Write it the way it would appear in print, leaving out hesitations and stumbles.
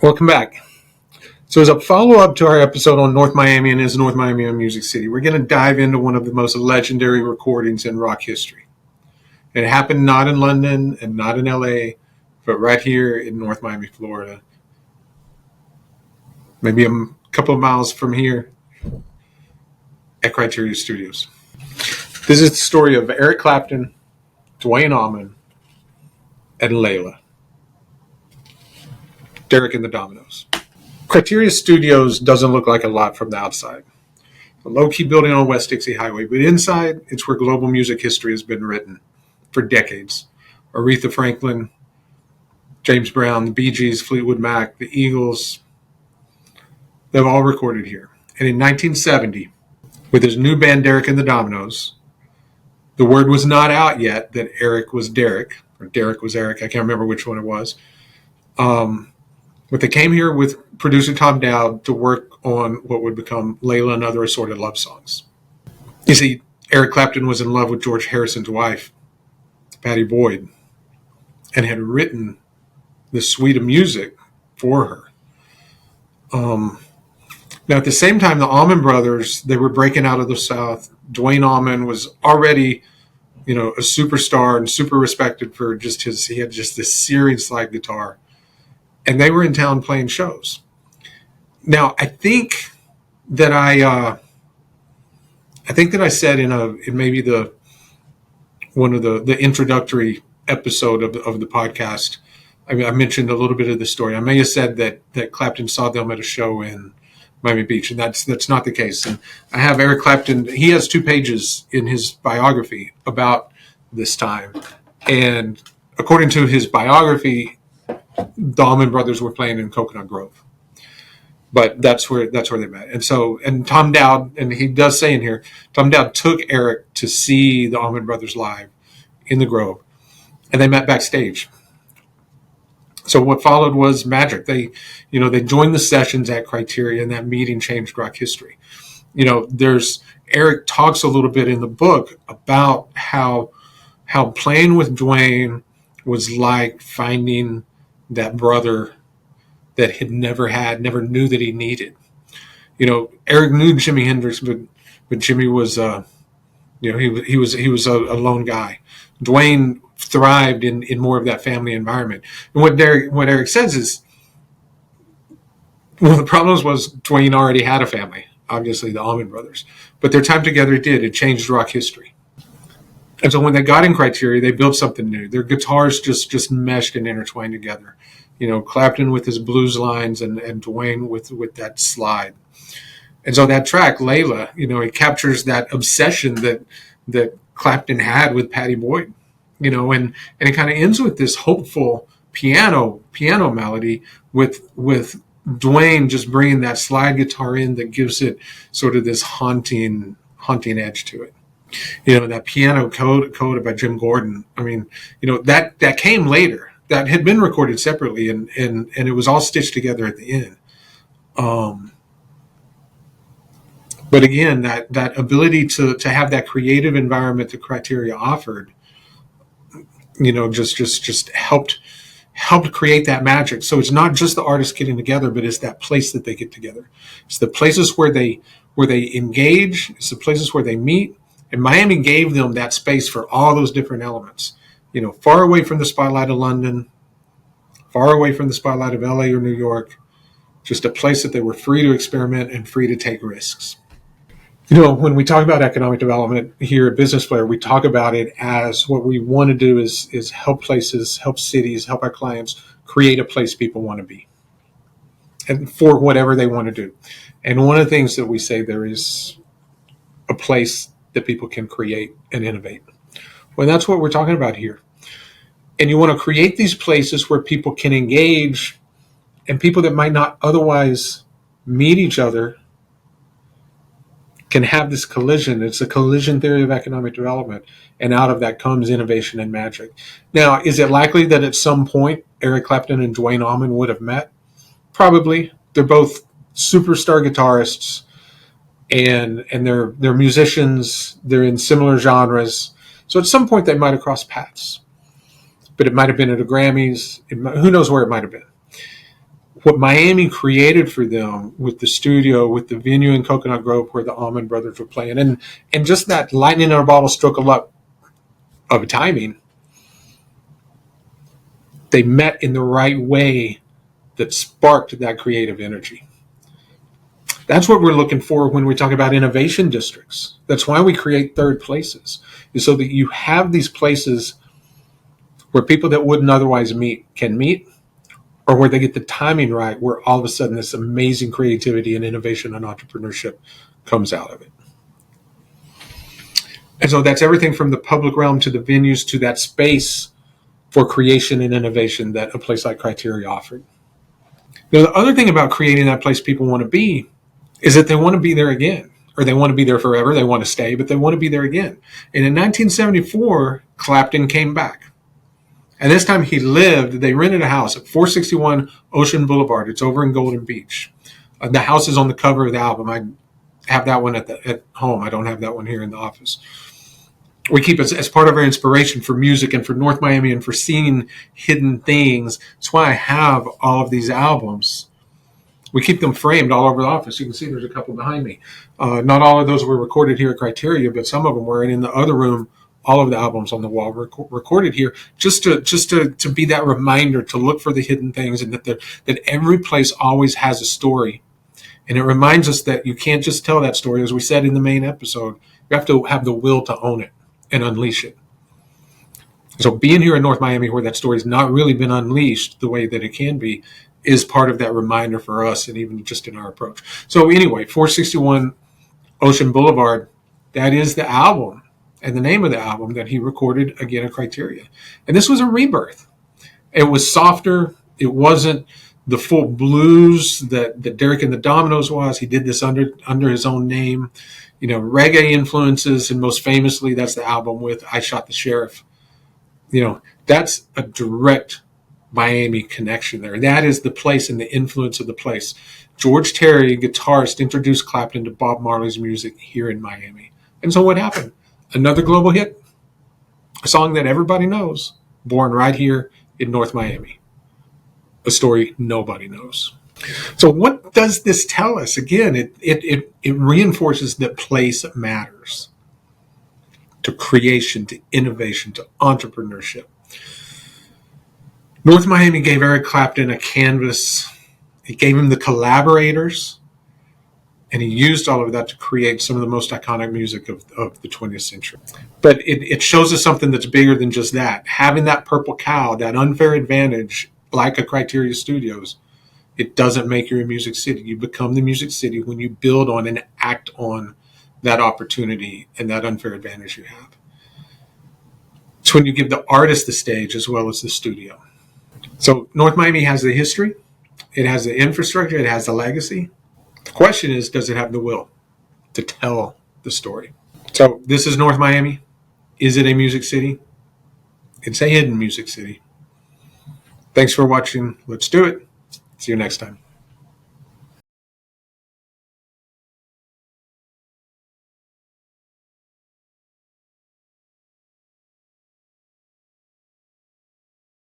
Welcome back. So, as a follow up to our episode on North Miami and is North Miami a music city, we're going to dive into one of the most legendary recordings in rock history. It happened not in London and not in LA, but right here in North Miami, Florida. Maybe a couple of miles from here at Criteria Studios. This is the story of Eric Clapton, Duane Allman, and Layla. Derek and the Dominoes. Criteria Studios doesn't look like a lot from the outside. A low-key building on West Dixie Highway, but inside, it's where global music history has been written for decades. Aretha Franklin, James Brown, the Bee Gees, Fleetwood Mac, the Eagles, they've all recorded here. And in 1970, with his new band Derek and the Dominoes, the word was not out yet that Eric was Derek, or Derek was Eric, I can't remember which one it was. But they came here with producer Tom Dowd to work on what would become Layla and Other Assorted Love Songs. You see, Eric Clapton was in love with George Harrison's wife, Pattie Boyd, and had written the suite of music for her. Now, at the same time, the Allman Brothers, they were breaking out of the South. Duane Allman was already, a superstar and super respected for he had just this searing slide guitar. And they were in town playing shows. Now, I think that I said in maybe one of the introductory episode of the podcast, I mentioned a little bit of the story. I may have said that Clapton saw them at a show in Miami Beach, and that's not the case. And I have Eric Clapton. He has 2 pages in his biography about this time, and according to his biography, the Allman Brothers were playing in Coconut Grove, but that's where they met. And Tom Dowd, and he does say in here, Tom Dowd took Eric to see the Allman Brothers live in the Grove, and they met backstage. So what followed was magic. They joined the sessions at Criteria, and that meeting changed rock history. Eric talks a little bit in the book about how playing with Duane was like finding that brother that had never knew that he needed. Eric knew Jimi Hendrix, but Jimmy was, he was a lone guy. Duane thrived in more of that family environment. And what Eric says is, one of the problems was Duane already had a family, obviously the Allman Brothers, but their time together it changed rock history. And so when they got in Criteria, they built something new. Their guitars just meshed and intertwined together. Clapton with his blues lines and Duane with that slide. And so that track, Layla, it captures that obsession that Clapton had with Pattie Boyd. And it kind of ends with this hopeful piano melody with Duane just bringing that slide guitar in that gives it sort of this haunting edge to it. That piano coda by Jim Gordon. That came later. That had been recorded separately, and it was all stitched together at the end. But again, that ability to have that creative environment that Criteria offered, just helped create that magic. So it's not just the artists getting together, but it's that place that they get together. It's the places where they engage. It's the places where they meet. And Miami gave them that space for all those different elements. Far away from the spotlight of London, far away from the spotlight of LA or New York, just a place that they were free to experiment and free to take risks. When we talk about economic development here at Business Flair, we talk about it as what we want to do is help places, help cities, help our clients create a place people want to be, and for whatever they want to do. And one of the things that we say, there is a place that people can create and innovate. Well, that's what we're talking about here. And you want to create these places where people can engage, and people that might not otherwise meet each other can have this collision. It's a collision theory of economic development. And out of that comes innovation and magic. Now, is it likely that at some point Eric Clapton and Duane Allman would have met? Probably. They're both superstar guitarists, and they're musicians. They're in similar genres. So at some point they might have crossed paths. But it might have been at a Grammys. Who knows where it might have been. what Miami created for them with the studio, with the venue in Coconut Grove where the Allman Brothers were playing, and just that lightning in a bottle stroke of luck of timing, they met in the right way that sparked that creative energy. That's what we're looking for when we talk about innovation districts. That's why we create third places, is so that you have these places where people that wouldn't otherwise meet can meet, or where they get the timing right, where all of a sudden this amazing creativity and innovation and entrepreneurship comes out of it. And so that's everything from the public realm to the venues to that space for creation and innovation that a place like Criteria offered. Now, the other thing about creating that place people want to be is that they want to be there again, or they want to be there forever. They want to stay, but they want to be there again. And in 1974, Clapton came back. And this time they rented a house at 461 Ocean Boulevard. It's over in Golden Beach. The house is on the cover of the album. I have that one at home. I don't have that one here in the office. We keep it as part of our inspiration for music and for North Miami and for seeing hidden things. That's why I have all of these albums. We keep them framed all over the office. You can see there's a couple behind me. Not all of those were recorded here at Criteria, but some of them were. And in the other room, all of the albums on the wall were recorded here, just to be that reminder to look for the hidden things, and that every place always has a story. And it reminds us that you can't just tell that story, as we said in the main episode. You have to have the will to own it and unleash it. So being here in North Miami, where that story's not really been unleashed the way that it can be, is part of that reminder for us, and even just in our approach. So anyway, 461 Ocean Boulevard, that is the album and the name of the album that he recorded again at Criteria. And this was a rebirth. It was softer. It wasn't the full blues that Derek and the Dominoes was. He did this under his own name. Reggae influences, and most famously, that's the album with I Shot the Sheriff. That's a direct Miami connection there. That is the place and the influence of the place. George Terry, guitarist, introduced Clapton to Bob Marley's music here in Miami. And so what happened? Another global hit, a song that everybody knows, born right here in North Miami. A story nobody knows. So what does this tell us? Again, it reinforces that place matters to creation, to innovation, to entrepreneurship. North Miami gave Eric Clapton a canvas. It gave him the collaborators, and he used all of that to create some of the most iconic music of the 20th century. But it shows us something that's bigger than just that. Having that purple cow, that unfair advantage, like a Criteria Studios, it doesn't make you a music city. You become the music city when you build on and act on that opportunity and that unfair advantage you have. It's when you give the artist the stage as well as the studio. So North Miami has the history, it has the infrastructure, it has the legacy. The question is, does it have the will to tell the story? So this is North Miami. Is it a music city? It's a hidden music city. Thanks for watching. Let's do it. See you next time.